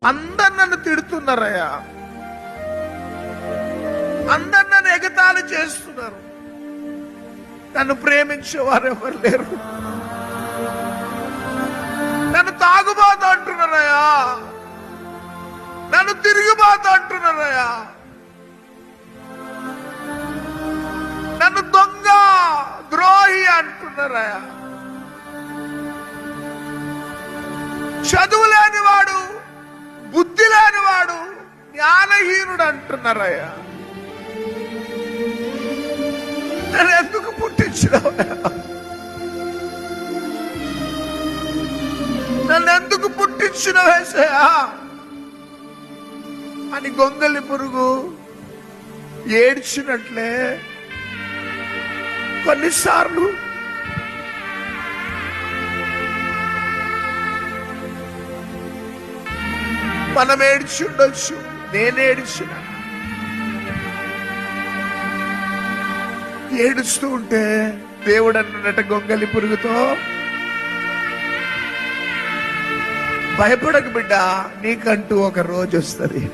అందరు నన్ను తిడుతున్నారయ్యా, అందరు నన్ను ఎగతాళి చేస్తున్నారు, నన్ను ప్రేమించేవారు ఎవరు లేరు, నన్ను తాగుబోతు అంటున్నారయ్యా, నన్ను తిరిగిపోతూ అంటున్నారయ్యా, నన్ను దొంగ ద్రోహి అంటున్నారయ్యా, చదువు లేనివాడు, బుద్ధి లేనివాడు, జ్ఞానహీనుడు అంటున్నారయ్యా. నన్ను ఎందుకు పుట్టించినవయ్యా? నన్ను ఎందుకు పుట్టించినవేసయ్యా అని గొంగలి పురుగు ఏడ్చినట్లే కొన్నిసార్లు మనం ఏడ్చి ఉండొచ్చు. నేను ఏడ్చిన, ఏడుస్తూ ఉంటే దేవుడు అన్నట గొంగలి పురుగుతో, భయపడకు బిడ్డ, నీకంటూ ఒక రోజు వస్తుంది.